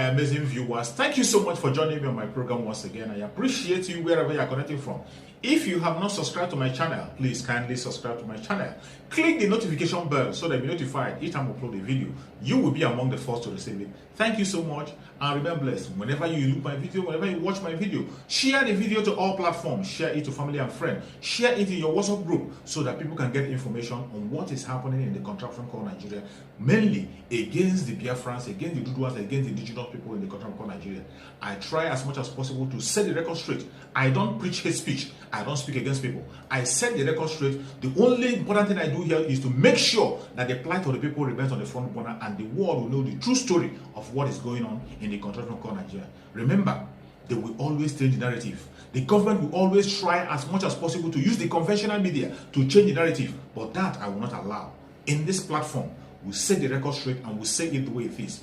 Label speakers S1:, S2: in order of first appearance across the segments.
S1: amazing viewers. Thank you so much for joining me on my program once again. I appreciate you wherever you are connecting from. If you have not subscribed to my channel, please kindly subscribe to my channel. Click the notification bell so that you'll be notified each time I upload a video. You will be among the first to receive it. Thank you so much and remain blessed. Whenever you look my video, whenever you watch my video, share the video to all platforms. Share it to family and friends. Share it in your WhatsApp group so that people can get information on what is happening in the contraption called Nigeria, mainly against the Biafrans, against the Duduas, against the indigenous people in the contraption called Nigeria. I try as much as possible to set the record straight. I don't preach hate speech. I don't speak against people. I set the record straight. The only important thing I do here is to make sure that the plight of the people remains on the front burner and the world will know the true story of what is going on in the contraption called Nigeria. Remember, they will always change the narrative. The government will always try as much as possible to use the conventional media to change the narrative, but that I will not allow. In this platform, we'll set the record straight and we'll say it the way it is.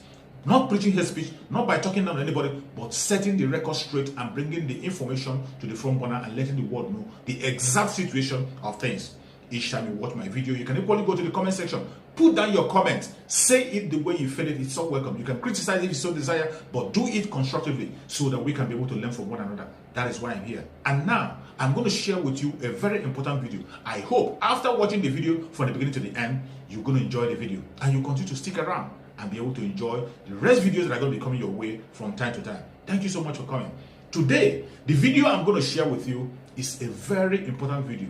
S1: Not preaching hate speech, not by talking down to anybody, but setting the record straight and bringing the information to the front burner and letting the world know the exact situation of things. Each time you watch my video, you can equally go to the comment section, put down your comment, say it the way you feel it. It's so welcome. You can criticize if you so desire, but do it constructively so that we can be able to learn from one another. That is why I'm here. And now, I'm going to share with you a very important video. I hope after watching the video from the beginning to the end, you're going to enjoy the video and you continue to stick around and be able to enjoy the rest videos that are going to be coming your way from time to time. Thank you so much for coming. Today, the video I'm going to share with you is a very important video.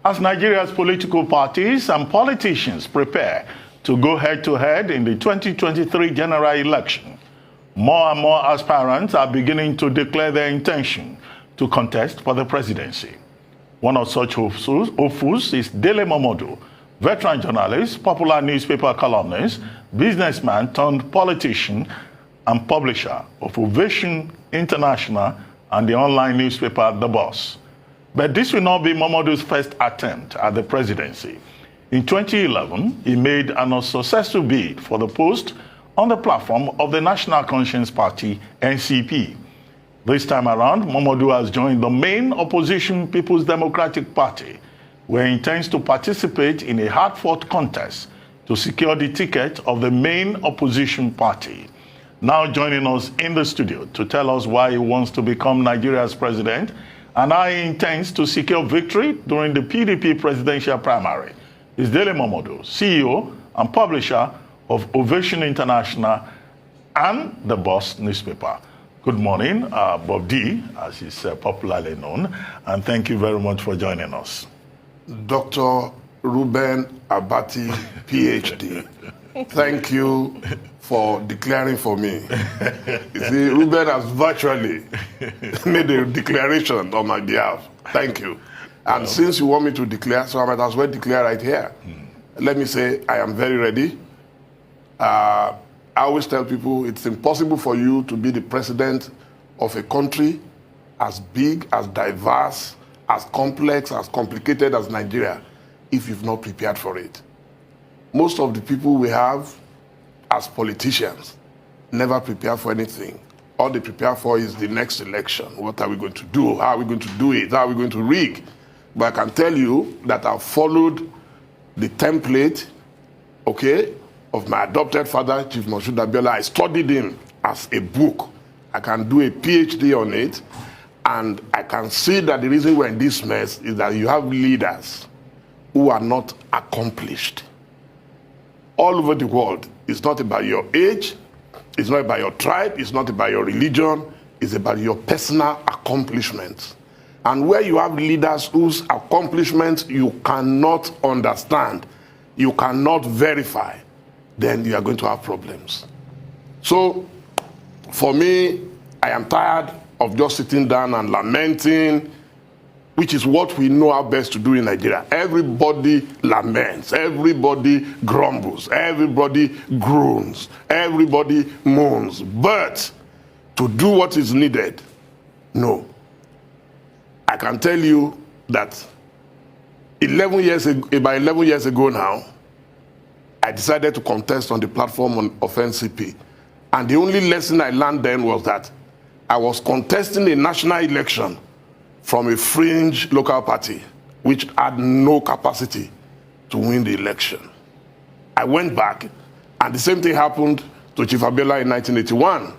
S2: As Nigeria's political parties and politicians prepare to go head-to-head in the 2023 general election, more and more aspirants are beginning to declare their intention to contest for the presidency. One of such hopefuls is Dele Momodu, veteran journalist, popular newspaper columnist, businessman turned politician, and publisher of Ovation International and the online newspaper The Boss. But this will not be Momodu's first attempt at the presidency. In 2011, he made an unsuccessful bid for the post on the platform of the National Conscience Party, NCP. This time around, Momodu has joined the main opposition People's Democratic Party, where he intends to participate in a hard-fought contest to secure the ticket of the main opposition party. Now joining us in the studio to tell us why he wants to become Nigeria's president and how he intends to secure victory during the PDP presidential primary is Dele Momodu, CEO and publisher of Ovation International and The Boss newspaper. Good morning, Bob D, as he's popularly known, and thank you very much for joining us.
S3: Dr. Ruben Abati, PhD. Thank you for declaring for me. You see, Ruben has virtually made a declaration on my behalf. Thank you. And since you want me to declare, so I might as well declare right here. Let me say I am very ready. I always tell people it's impossible for you to be the president of a country as big, as diverse, as complex, as complicated as Nigeria if you've not prepared for it. Most of the people we have as politicians never prepare for anything. All they prepare for is the next election. What are we going to do? How are we going to do it? How are we going to rig? But I can tell you that I've followed the template, okay, of my adopted father, Chief Moshood Abiola. I studied him as a book. I can do a PhD on it, and I can see that the reason we're in this mess is that you have leaders who are not accomplished. All over the world, it's not about your age, it's not about your tribe, it's not about your religion, it's about your personal accomplishments. And where you have leaders whose accomplishments you cannot understand, you cannot verify, then you are going to have problems. So, for me, I am tired of just sitting down and lamenting, which is what we know how best to do in Nigeria. Everybody laments, everybody grumbles, everybody groans, everybody moans. But to do what is needed, no. I can tell you that about 11 years ago now, I decided to contest on the platform of NCP. And the only lesson I learned then was that I was contesting a national election from a fringe local party. which had no capacity to win the election. I went back, and the same thing happened to Chief Abiola in 1981,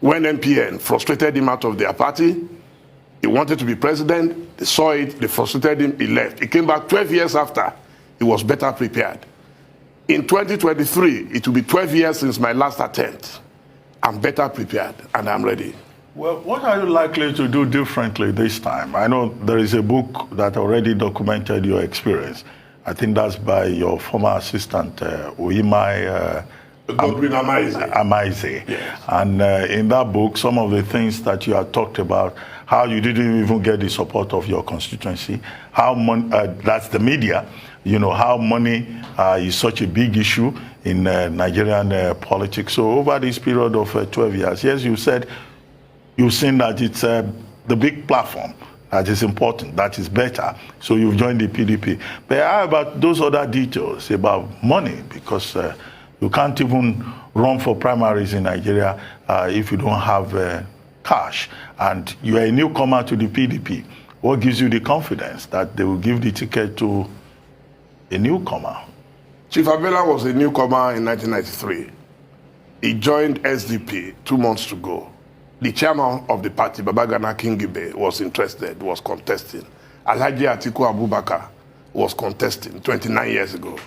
S3: when NPN frustrated him out of their party. He wanted to be president. They saw it. They frustrated him. He left. He came back 12 years after. He was better prepared. In 2023, it will be 12 years since my last attempt. I'm better prepared, and I'm ready.
S2: Well, what are you likely to do differently this time? I know there is a book that already documented your experience. I think that's by your former assistant, Uimai Amaize.
S3: Yes.
S2: And in that book, some of the things that you have talked about, how you didn't even get the support of your constituency, how that's the media, you know, how money is such a big issue in Nigerian politics. So over this period of 12 years, yes, you said you've seen that it's the big platform that is important, that is better. So you've joined the PDP. But how about those other details about money? Because you can't even run for primaries in Nigeria if you don't have cash. And you are a newcomer to the PDP. What gives you the confidence that they will give the ticket to a newcomer?
S3: Chief Abiola was a newcomer in 1993. He joined SDP 2 months to go. The chairman of the party, Babagana Kingibe, was interested, was contesting. Alhaji Atiku Abubakar was contesting 29 years ago.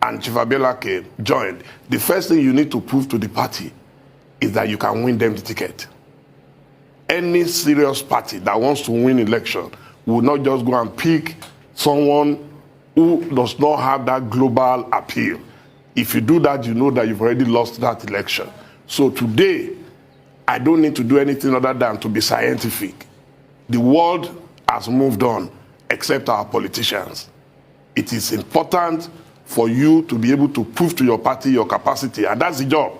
S3: And Chief Abiola came, joined. The first thing you need to prove to the party is that you can win them the ticket. Any serious party that wants to win election will not just go and pick someone who does not have that global appeal. If you do that, you know that you've already lost that election. So today, I don't need to do anything other than to be scientific. The world has moved on, except our politicians. It is important for you to be able to prove to your party your capacity, and that's the job.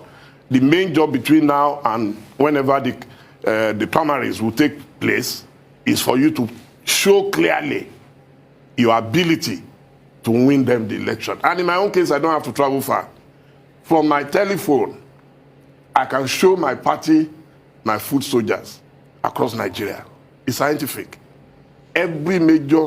S3: The main job between now and whenever the primaries will take place is for you to show clearly your ability to win them the election. And in my own case, I don't have to travel far. From my telephone, I can show my party my foot soldiers across Nigeria. It's scientific. Every major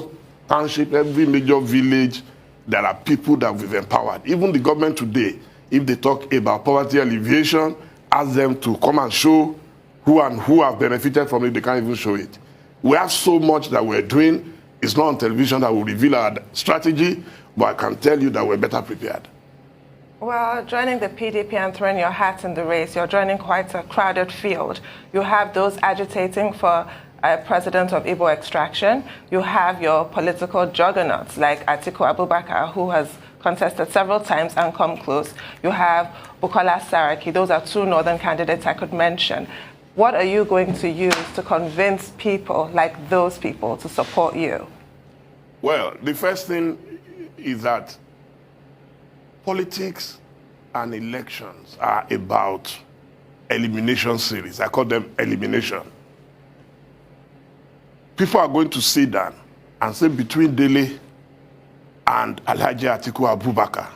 S3: township, every major village, there are people that we've empowered. Even the government today, if they talk about poverty alleviation, ask them to come and show who have benefited from it. They can't even show it. We have so much that we're doing. It's not on television that will reveal our strategy, but I can tell you that we're better prepared.
S4: Well, joining the PDP and throwing your hat in the race, you're joining quite a crowded field. You have those agitating for a president of Igbo extraction. You have your political juggernauts like Atiku Abubakar, who has contested several times and come close. You have Bukola Saraki. Those are 2 northern candidates I could mention. What are you going to use to convince people like those people to support you?
S3: Well, the first thing is that politics and elections are about elimination series. I call them elimination. People are going to sit down and say between Dele and Alhaji Atiku Abubakar,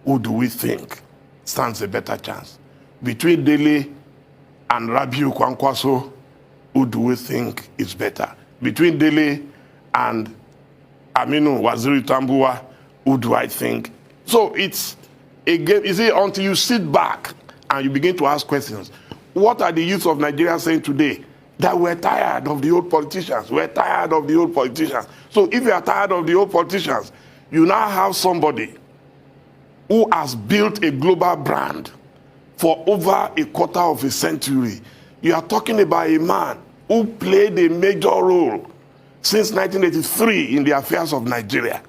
S3: who do we think stands a better chance? Between Dele and Rabiu Kwankwaso, who do we think is better? Between Dele and Aminu Waziri Tambuwa, who do I think? So it's a game. You see, until you sit back and you begin to ask questions, what are the youth of Nigeria saying today? That we're tired of the old politicians. We're tired of the old politicians. So if you are tired of the old politicians, you now have somebody who has built a global brand for over a quarter of a century. You are talking about a man who played a major role since 1983 in the affairs of Nigeria.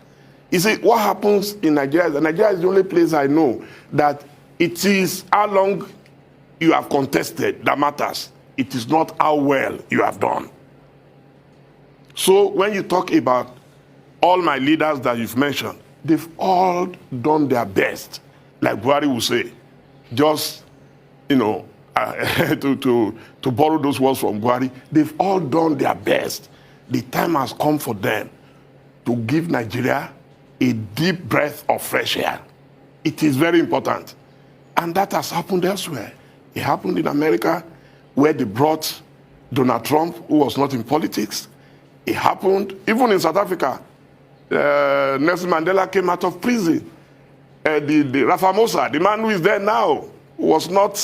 S3: You see, what happens in Nigeria? Nigeria is the only place I know that it is how long you have contested that matters. It is not how well you have done. So when you talk about all my leaders that you've mentioned, they've all done their best. Like Buhari will say, just, you know, to borrow those words from Buhari, they've all done their best. The time has come for them to give Nigeria a deep breath of fresh air. It is very important. And that has happened elsewhere. It happened in America, where they brought Donald Trump, who was not in politics. It happened even in South Africa. Nelson Mandela came out of prison. The Rafamosa, the man who is there now, was not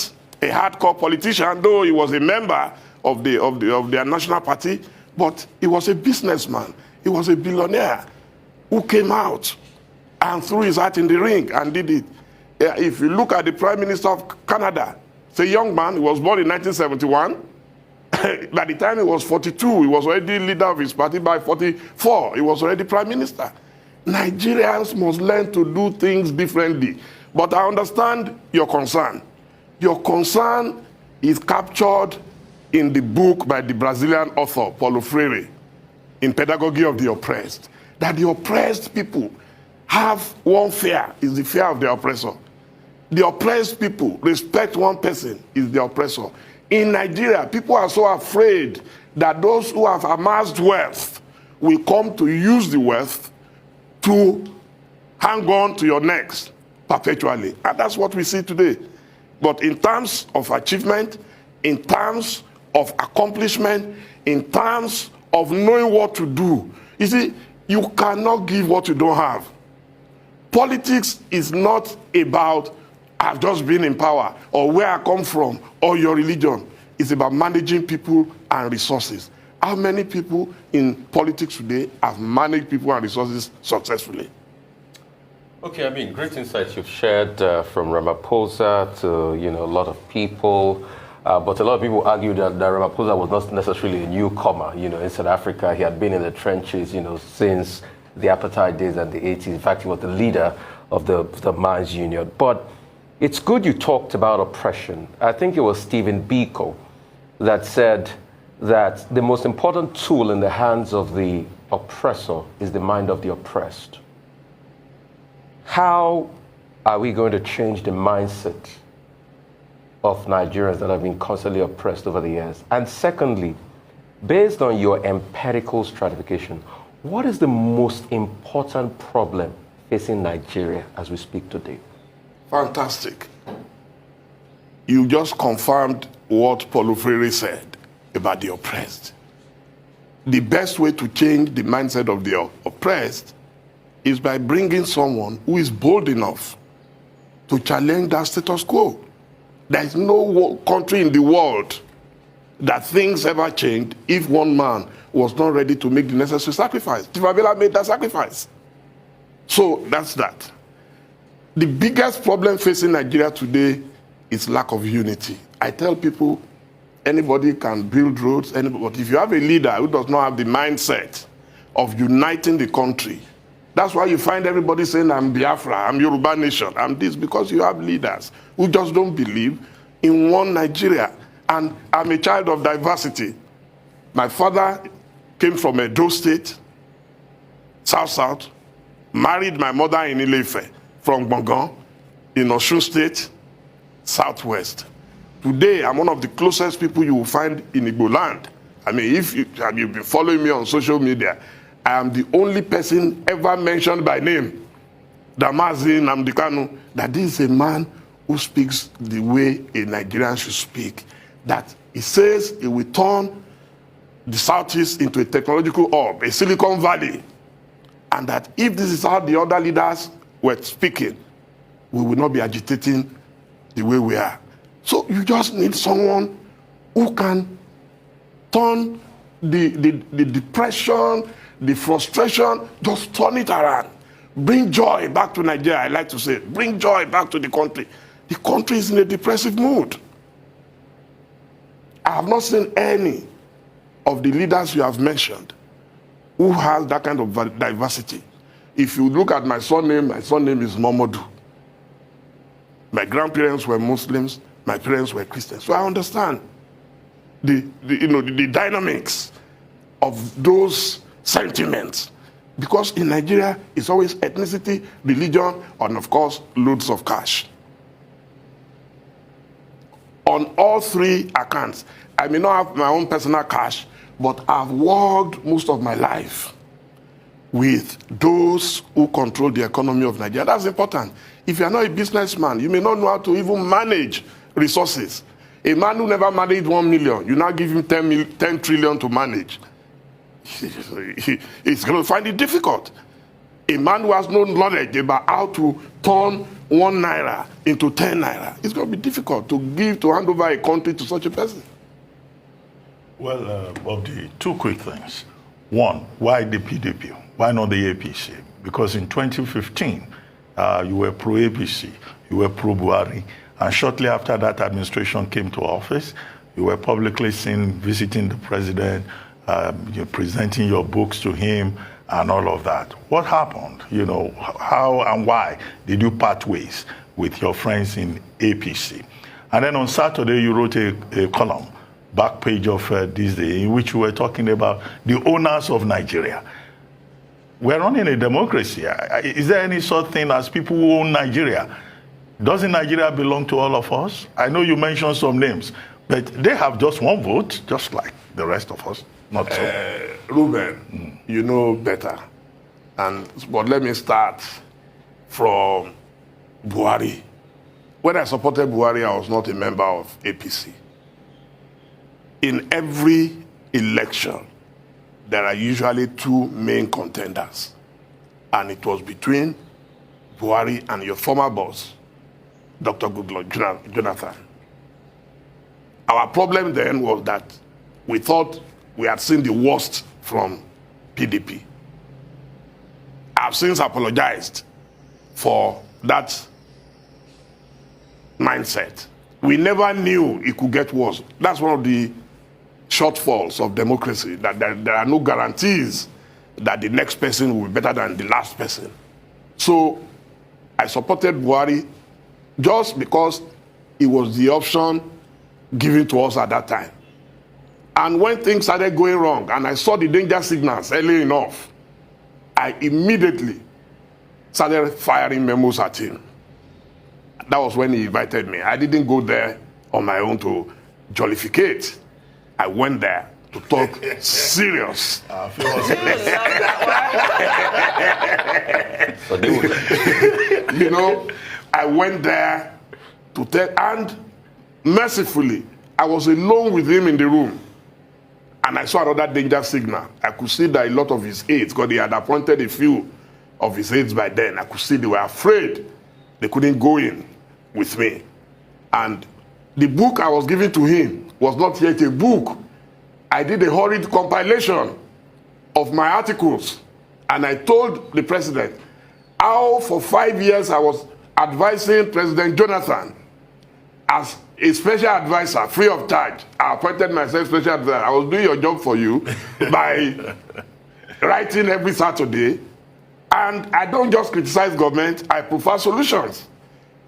S3: a hardcore politician, though he was a member of their national party, but he was a businessman. He was a billionaire who came out and threw his hat in the ring and did it. If you look at the Prime Minister of Canada, it's a young man. He was born in 1971. By the time he was 42, he was already leader of his party. By 44, he was already Prime Minister. Nigerians must learn to do things differently. But I understand your concern. Your concern is captured in the book by the Brazilian author, Paulo Freire, in Pedagogy of the Oppressed, that the oppressed people have one fear, is the fear of the oppressor. The oppressed people respect one person, is the oppressor. In Nigeria, people are so afraid that those who have amassed wealth will come to use the wealth to hang on to your necks perpetually. And that's what we see today. But in terms of achievement, in terms of accomplishment, in terms of knowing what to do, you see, you cannot give what you don't have. Politics is not about I've just been in power, or where I come from, or your religion. It's about managing people and resources. How many people in politics today have managed people and resources successfully?
S5: Okay, I mean, great insights you've shared from Ramaphosa to, a lot of people. But a lot of people argue that Ramaphosa was not necessarily a newcomer. In South Africa, he had been in the trenches, since the apartheid days and the 80s. In fact, he was the leader of the Mines Union. But it's good you talked about oppression. I think it was Stephen Biko that said that the most important tool in the hands of the oppressor is the mind of the oppressed. How are we going to change the mindset of Nigerians that have been constantly oppressed over the years? And secondly, based on your empirical stratification, what is the most important problem facing Nigeria as we speak today?
S3: Fantastic. You just confirmed what Paulo Freire said about the oppressed. The best way to change the mindset of the oppressed is by bringing someone who is bold enough to challenge that status quo. There is no country in the world that things ever changed if one man was not ready to make the necessary sacrifice. Tivabela made that sacrifice. So that's that. The biggest problem facing Nigeria today is lack of unity. I tell people, anybody can build roads, but if you have a leader who does not have the mindset of uniting the country, that's why you find everybody saying, I'm Biafra, I'm Yoruba Nation, I'm this, because you have leaders who just don't believe in one Nigeria. And I'm a child of diversity. My father came from Edo State, South, married my mother in Ile-Ife, from Gbongan, in Osun State, Southwest. Today, I'm one of the closest people you will find in Igbo land. I mean, if you've been following me on social media, I am the only person ever mentioned by name, Damazi Nnamdi Kanu, that this is a man who speaks the way a Nigerian should speak. That he says he will turn the Southeast into a technological hub, a Silicon Valley. And that if this is how the other leaders were speaking, we will not be agitating the way we are. So you just need someone who can turn the depression, the frustration, just turn it around. Bring joy back to Nigeria, I like to say. Bring joy back to the country. The country is in a depressive mood. I have not seen any of the leaders you have mentioned who has that kind of diversity. If you look at my surname is Momodu. My grandparents were Muslims, my parents were Christians. So I understand the dynamics of those sentiments. Because in Nigeria, it's always ethnicity, religion, and of course, loads of cash. On all three accounts, I may not have my own personal cash, but I've worked most of my life with those who control the economy of Nigeria. That's important. If you're not a businessman, you may not know how to even manage resources. A man who never managed 1 million, you now give him 10 trillion to manage. He's going to find it difficult. A man who has no knowledge about how to turn 1 naira into 10 naira, it's going to be difficult to hand over a country to such a person.
S2: Well, Bobby, 2 quick things. One, why the PDP? Why not the APC? Because in 2015, you were pro-APC, you were pro-Buhari, and shortly after that administration came to office, you were publicly seen visiting the president, you're presenting your books to him, and all of that. What happened? You know, how and why did you part ways with your friends in APC? And then on Saturday, you wrote a column, back page of This Day, in which you were talking about the owners of Nigeria. We're running a democracy. Is there any such thing as people who own Nigeria? Doesn't Nigeria belong to all of us? I know you mentioned some names, but they have just 1 vote, just like the rest of us. Not so.
S3: Ruben, you know better. But let me start from Buhari. When I supported Buhari, I was not a member of APC. In every election, there are usually 2 main contenders. And it was between Buhari and your former boss, Dr. Goodluck Jonathan. Our problem then was that we thought we had seen the worst from PDP. I've since apologized for that mindset. We never knew it could get worse. That's one of the shortfalls of democracy, that there are no guarantees that the next person will be better than the last person. So I supported Buhari just because it was the option given to us at that time. And when things started going wrong, and I saw the danger signals early enough, I immediately started firing memos at him. That was when he invited me. I didn't go there on my own to jollificate. I went there to talk serious. You know, I went there to tell, and mercifully, I was alone with him in the room. And I saw another danger signal. I could see that a lot of his aides, because he had appointed a few of his aides by then, I could see they were afraid they couldn't go in with me. And the book I was giving to him was not yet a book. I did a hurried compilation of my articles. And I told the president how for 5 years I was advising President Jonathan as a special advisor, free of charge. I appointed myself special advisor. I was doing your job for you by writing every Saturday. And I don't just criticize government, I prefer solutions.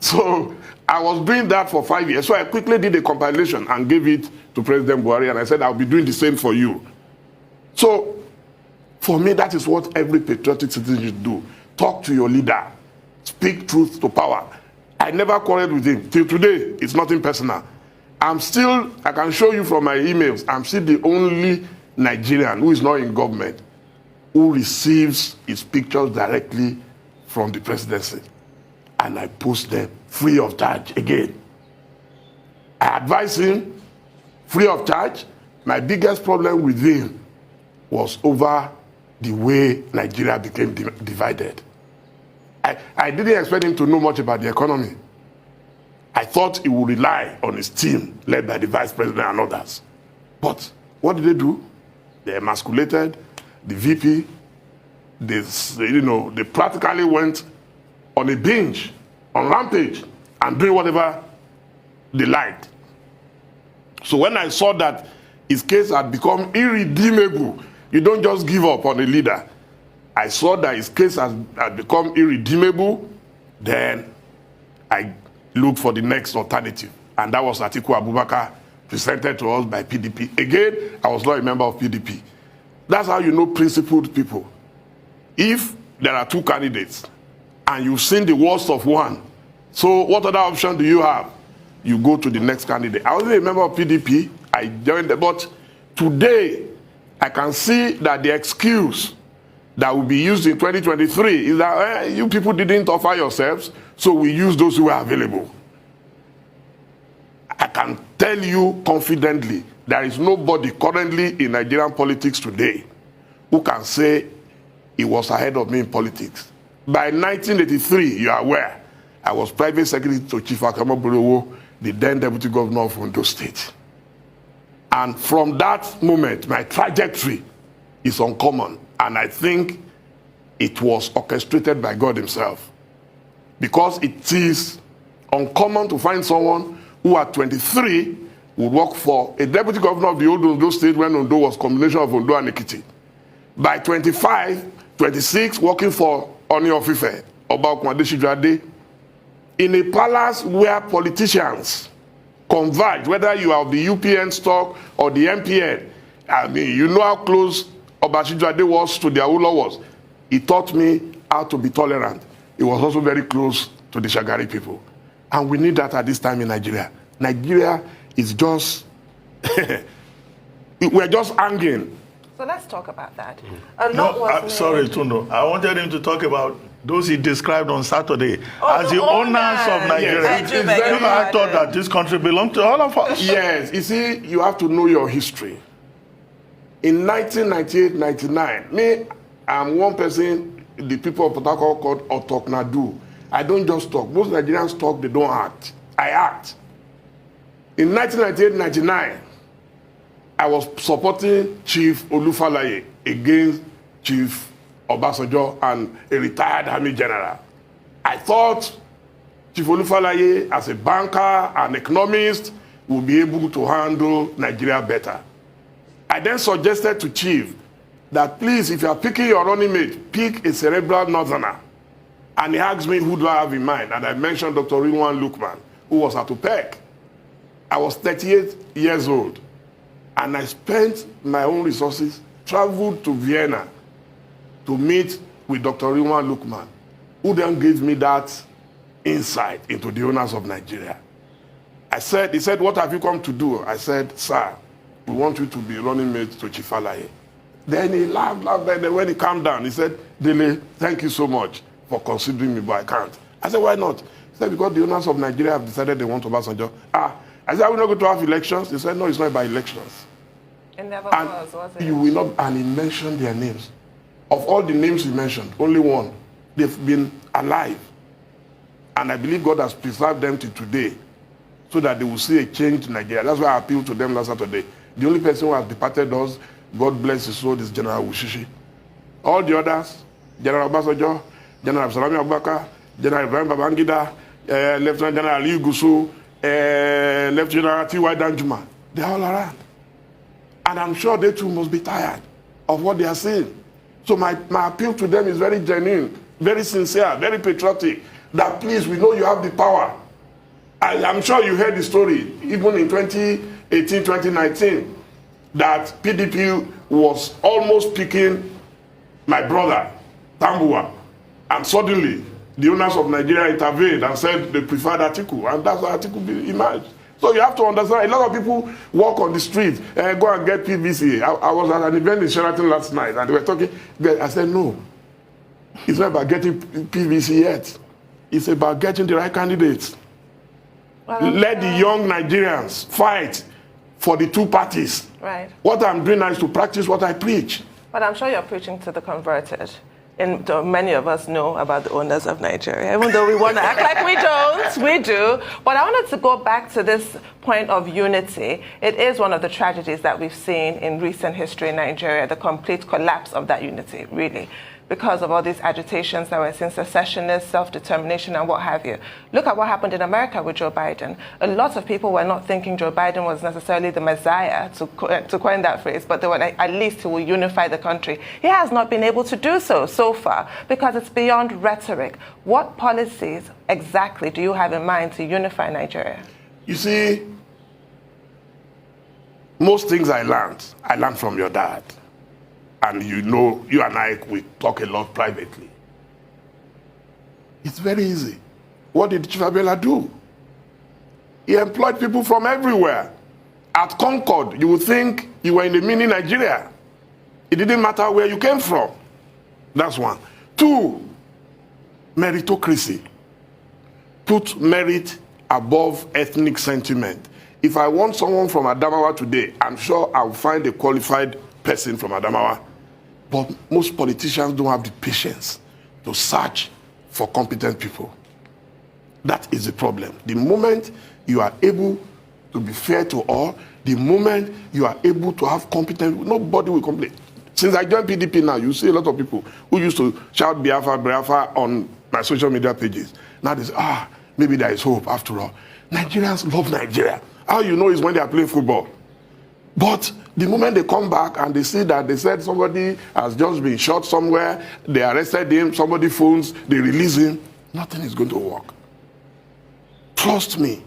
S3: So I was doing that for 5 years. So I quickly did a compilation and gave it to President Buhari, and I said, I'll be doing the same for you. So for me, that is what every patriotic citizen should do. Talk to your leader. Speak truth to power. I never quarreled with him. Till today, it's nothing personal. I can show you from my emails, I'm still the only Nigerian who is not in government who receives his pictures directly from the presidency. And I post them free of charge again. I advise him free of charge. My biggest problem with him was over the way Nigeria became divided. I didn't expect him to know much about the economy. I thought he would rely on his team, led by the vice president and others. But what did they do? They emasculated the VP. They practically went on a binge, on rampage, and doing whatever they liked. So when I saw that his case had become irredeemable, you don't just give up on a leader. I saw that his case had become irredeemable, then I looked for the next alternative. And that was Atiku Abubakar, presented to us by PDP. Again, I was not a member of PDP. That's how you know principled people. If there are 2 candidates, and you've seen the worst of one, so what other option do you have? You go to the next candidate. I wasn't a member of PDP. I joined but today, I can see that the excuse that will be used in 2023 is that you people didn't offer yourselves, so we use those who are available. I can tell you confidently, there is nobody currently in Nigerian politics today who can say he was ahead of me in politics. By 1983, you are aware, I was private secretary to Chief Akamobolowo, the then deputy governor of Ondo State. And from that moment, my trajectory is uncommon. And I think it was orchestrated by God himself. Because it is uncommon to find someone who at 23 would work for a deputy governor of the old Ondo State when Ondo was a combination of Ondo and Ekiti. By 25, 26, working for Oni of Ife, Oba Okunadeshijade, in a palace where politicians converge, whether you are of the UPN stock or the MPN. I mean, you know how close Obashijade was to the Awolowos. He taught me how to be tolerant. He was also very close to the Shagari people. And we need that at this time in Nigeria. Nigeria is just, we're just hanging.
S4: So let's talk about that.
S2: Sorry, Tundo. I wanted him to talk about those he described on Saturday as the owners of Nigeria.
S3: Yes.
S2: I thought that this country belonged to all of us.
S3: Yes, you see, you have to know your history. In 1998-99, me, I'm one person, the people of Port Harcourt called Otoknadu. I don't just talk. Most Nigerians talk, they don't act. I act. In 1998-99, I was supporting Chief Olufalaye against Chief Obasanjo and a retired army general. I thought Chief Olufalaye, as a banker, an economist, would be able to handle Nigeria better. I then suggested to Chief that please, if you are picking your running mate, pick a cerebral northerner. And he asked me, who do I have in mind? And I mentioned Dr. Rilwan Lukman, who was at UPEC. I was 38 years old. And I spent my own resources, traveled to Vienna to meet with Dr. Rilwan Lukman, who then gave me that insight into the owners of Nigeria. He said, what have you come to do? I said, sir, we want you to be running mate to Chief Alaye. Then he laughed, then when he calmed down, he said, Dele, thank you so much for considering me, but I can't. I said, why not? He said, because the owners of Nigeria have decided they want Obasanjo. I said, are we not going to have elections? He said, no, it's not by elections.
S4: It never was it?
S3: You will not, and he mentioned their names. Of all the names he mentioned, only one. They've been alive. And I believe God has preserved them to today so that they will see a change in Nigeria. That's why I appealed to them last Saturday. The only person who has departed us, God bless his soul, is General Wushishi. All the others, General Obasanjo, General Salami Abubakar, General Ibrahim Babangida, Lieutenant General Ali Gusu, Lieutenant General T.Y. Danjuma, they're all around. And I'm sure they too must be tired of what they are seeing. So my appeal to them is very genuine, very sincere, very patriotic, that please, we know you have the power. I'm sure you heard the story, even in 2018, 2019, that PDP was almost picking my brother, Tambua. And suddenly, the owners of Nigeria intervened and said they preferred Atiku. And that's why Atiku emerged. So you have to understand, a lot of people walk on the street and go and get PVC. I was at an event in Sheraton last night and they were talking. I said, no, it's not about getting PVC yet. It's about getting the right candidates. Well, let the young Nigerians fight for the two parties.
S4: Right. What
S3: I'm doing now is to practice what I preach.
S4: But I'm sure you're preaching to the converted. And many of us know about the owners of Nigeria, even though we want to act like we don't, we do. But I wanted to go back to this point of unity. It is one of the tragedies that we've seen in recent history in Nigeria, the complete collapse of that unity, really, because of all these agitations that were since secessionists, self-determination, and what have you. Look at what happened in America with Joe Biden. A lot of people were not thinking Joe Biden was necessarily the messiah, to coin that phrase, but they were like, at least he will unify the country. He has not been able to do so far, because it's beyond rhetoric. What policies exactly do you have in mind to unify Nigeria?
S3: You see, most things I learned from your dad. And you know, you and I, we talk a lot privately. It's very easy. What did Chief Abiola do? He employed people from everywhere. At Concord, you would think you were in the mini Nigeria. It didn't matter where you came from. That's one. Two, meritocracy. Put merit above ethnic sentiment. If I want someone from Adamawa today, I'm sure I'll find a qualified person from Adamawa. But most politicians don't have the patience to search for competent people. That is the problem. The moment you are able to be fair to all, the moment you are able to have competent, nobody will complain. Since I joined PDP now, you see a lot of people who used to shout Biafra, Biafra on my social media pages. Now they say, maybe there is hope after all. Nigerians love Nigeria. How you know is when they are playing football. But the moment they come back and they see that they said somebody has just been shot somewhere, they arrested him, somebody phones, they release him, nothing is going to work. Trust me,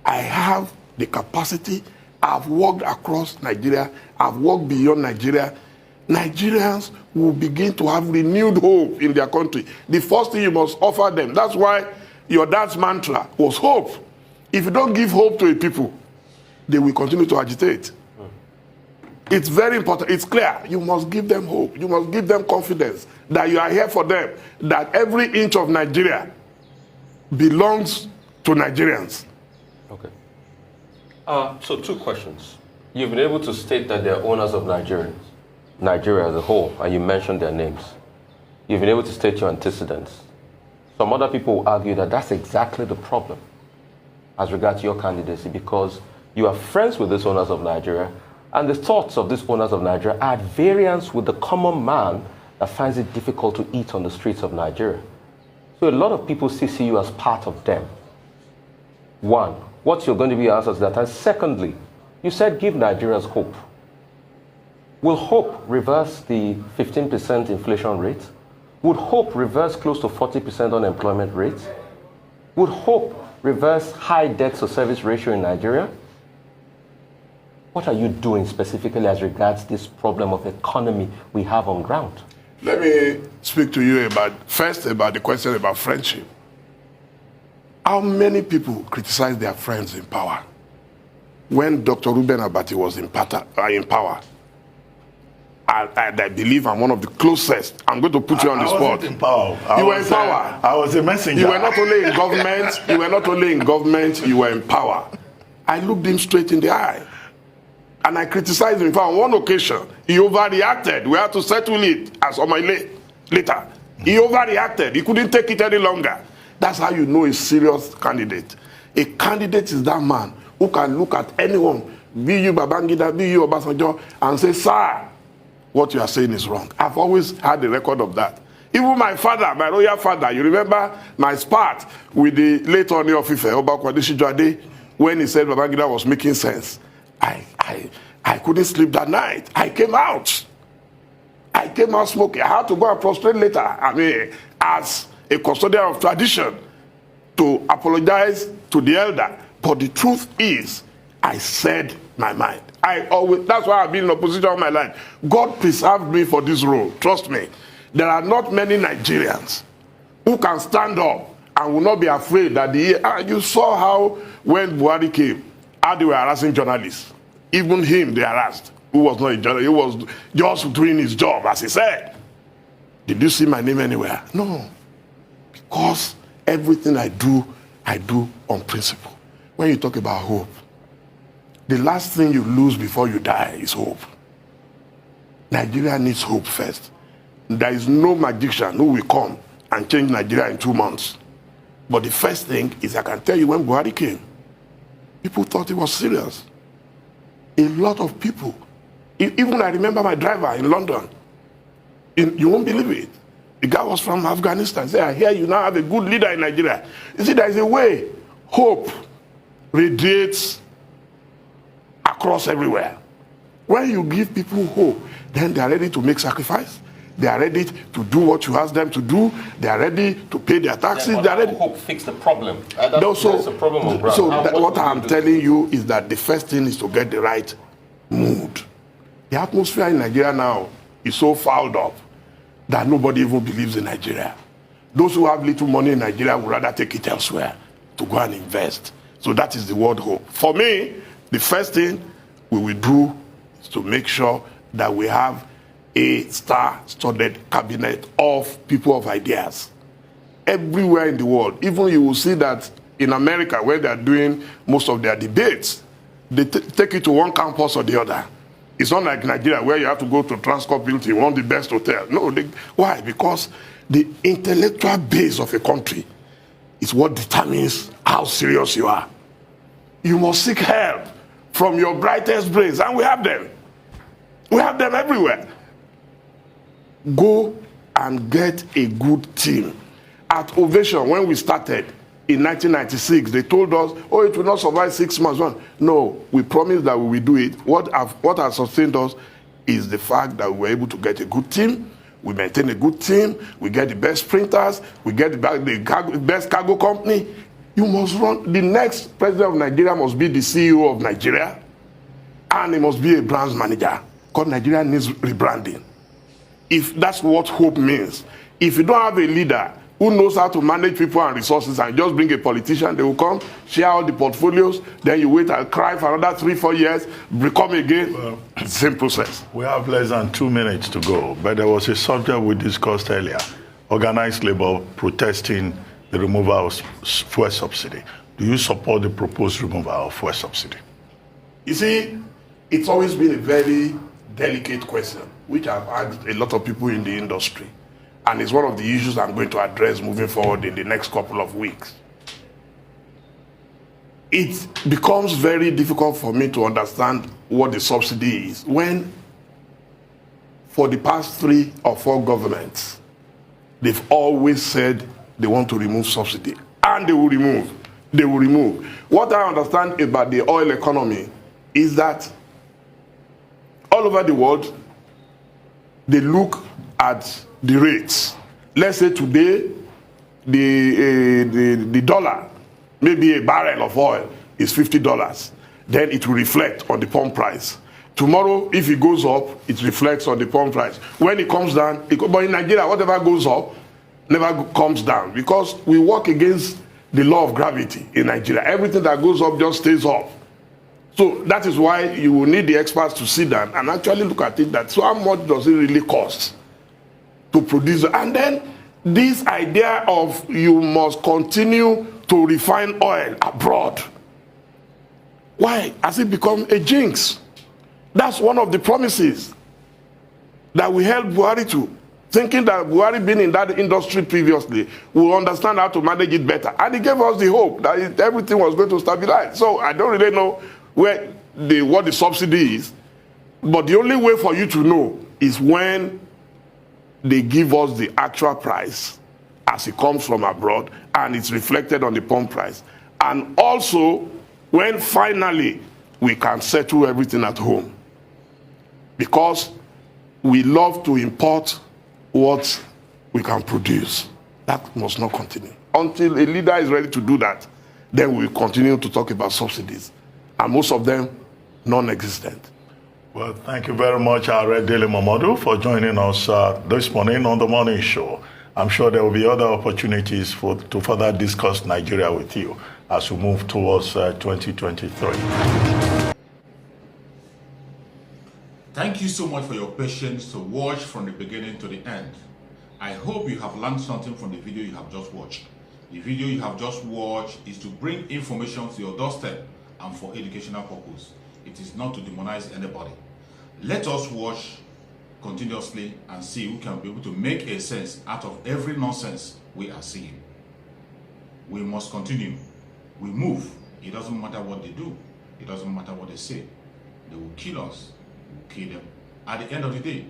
S3: I have the capacity. I've walked across Nigeria. I've walked beyond Nigeria. Nigerians will begin to have renewed hope in their country. The first thing you must offer them, that's why your dad's mantra was hope. If you don't give hope to a people, they will continue to agitate. It's very important. It's clear. You must give them hope. You must give them confidence that you are here for them, that every inch of Nigeria belongs to Nigerians.
S5: Okay. So 2 questions. You've been able to state that they're owners of Nigeria as a whole, and you mentioned their names. You've been able to state your antecedents. Some other people will argue that that's exactly the problem as regards to your candidacy, because you are friends with these owners of Nigeria, and the thoughts of these owners of Nigeria are at variance with the common man that finds it difficult to eat on the streets of Nigeria. So a lot of people see you as part of them. One, what's going to be your answer to that? And secondly, you said give Nigerians hope. Will hope reverse the 15% inflation rate? Would hope reverse close to 40% unemployment rate? Would hope reverse high debt to service ratio in Nigeria? What are you doing specifically as regards this problem of economy we have on ground?
S3: Let me speak to you about the question about friendship. How many people criticize their friends in power? When Dr. Ruben Abati was in power, I believe I'm one of the closest. I'm going to put you on the spot.
S2: I wasn't in power.
S3: You were in power.
S2: I was a messenger.
S3: You were not only in government, you were in power. I looked him straight in the eye. And I criticized him. On one occasion, he overreacted. We had to settle it as on my later. He overreacted. He couldn't take it any longer. That's how you know a serious candidate. A candidate is that man who can look at anyone, be you Babangida, be you Obasanjo, and say, sir, what you are saying is wrong. I've always had a record of that. Even my father, my royal father, you remember my spat with the late Oni of Ife, Oba Kwadeshi Jwade, when he said Babangida was making sense. I couldn't sleep that night. I came out smoking. I had to go and prostrate later. As a custodian of tradition, to apologize to the elder. But the truth is, I said my mind. That's why I've been in opposition all my life. God preserved me for this role. Trust me. There are not many Nigerians who can stand up and will not be afraid that you saw how when Buhari came, how they were harassing journalists. Even him, they harassed, who was not a journalist. He was just doing his job, as he said. Did you see my name anywhere? No. Because everything I do on principle. When you talk about hope, the last thing you lose before you die is hope. Nigeria needs hope first. There is no magician who will come and change Nigeria in 2 months. But the first thing is, I can tell you, when Buhari came, people thought it was serious. A lot of people, even I remember my driver in London, you won't believe it. The guy was from Afghanistan. He said, I hear you now have a good leader in Nigeria. You see, there is a way hope radiates across everywhere. When you give people hope, then they are ready to make sacrifice. They are ready to do what you ask them to do. They are ready to pay their taxes.
S5: Yeah,
S3: they are ready.
S5: Hope fix the problem. That's the problem on ground.
S3: So what I'm telling you is that the first thing is to get the right mood. The atmosphere in Nigeria now is so fouled up that nobody even believes in Nigeria. Those who have little money in Nigeria would rather take it elsewhere to go and invest. So that is the word hope. For me, the first thing we will do is to make sure that we have a star-studded cabinet of people of ideas. Everywhere in the world. Even you will see that in America, where they are doing most of their debates, they take it to one campus or the other. It's not like Nigeria where you have to go to Transcorp building, you want the best hotel. No, why? Because the intellectual base of a country is what determines how serious you are. You must seek help from your brightest brains, and we have them. We have them everywhere. Go and get a good team. At Ovation, when we started in 1996, they told us, oh, it will not survive 6 months. No, we promised that we will do it. What has sustained us is the fact that we were able to get a good team. We maintain a good team. We get the best printers. We get the best cargo company. You must run. The next president of Nigeria must be the CEO of Nigeria. And he must be a branch manager. Because Nigeria needs rebranding. If that's what hope means. If you don't have a leader who knows how to manage people and resources and just bring a politician, they will come, share all the portfolios, then you wait and cry for another 3-4 years, come again. Well, same process.
S2: We have less than 2 minutes to go, but there was a subject we discussed earlier, organized labor protesting the removal of fuel subsidy. Do you support the proposed removal of fuel subsidy?
S3: You see, it's always been a very delicate question, which I've asked a lot of people in the industry. And it's one of the issues I'm going to address moving forward in the next couple of weeks. It becomes very difficult for me to understand what the subsidy is when, for the past 3 or 4 governments, they've always said they want to remove subsidy. And they will remove. They will remove. What I understand about the oil economy is that all over the world, they look at the rates. Let's say today, the dollar, maybe a barrel of oil is $50. Then it will reflect on the pump price. Tomorrow, if it goes up, it reflects on the pump price. When it comes down, but in Nigeria, whatever goes up never comes down because we work against the law of gravity in Nigeria. Everything that goes up just stays up. So that is why you will need the experts to sit down and actually look at it. That so how much does it really cost to produce? And then this idea of you must continue to refine oil abroad. Why has it become a jinx? That's one of the promises that we held Buhari to, thinking that Buhari being in that industry previously will understand how to manage it better. And he gave us the hope that everything was going to stabilize. So I don't really know what the subsidy is, but the only way for you to know is when they give us the actual price as it comes from abroad and it's reflected on the pump price. And also when finally we can settle everything at home. Because we love to import what we can produce. That must not continue. Until a leader is ready to do that, then we'll continue to talk about subsidies. And most of them, non-existent.
S2: Well, thank you very much, Dele Momodu, for joining us this morning on the morning show. I'm sure there will be other opportunities to further discuss Nigeria with you as we move towards 2023.
S1: Thank you so much for your patience to watch from the beginning to the end. I hope you have learned something from the video you have just watched. The video you have just watched is to bring information to your doorstep and for educational purpose. It is not to demonize anybody. Let us watch continuously and see who can be able to make a sense out of every nonsense we are seeing. We must continue. We move. It doesn't matter what they do. It doesn't matter what they say. They will kill us. We will kill them. At the end of the day,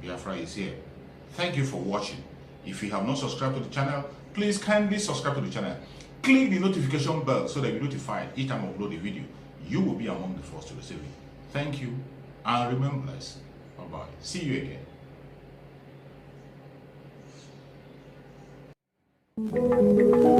S1: Biafra is here. Thank you for watching. If you have not subscribed to the channel, please kindly subscribe to the channel. Click the notification bell so that you're notified each time I upload a video. You will be among the first to receive it. Thank you and remember blessed. Bye-bye. See you again.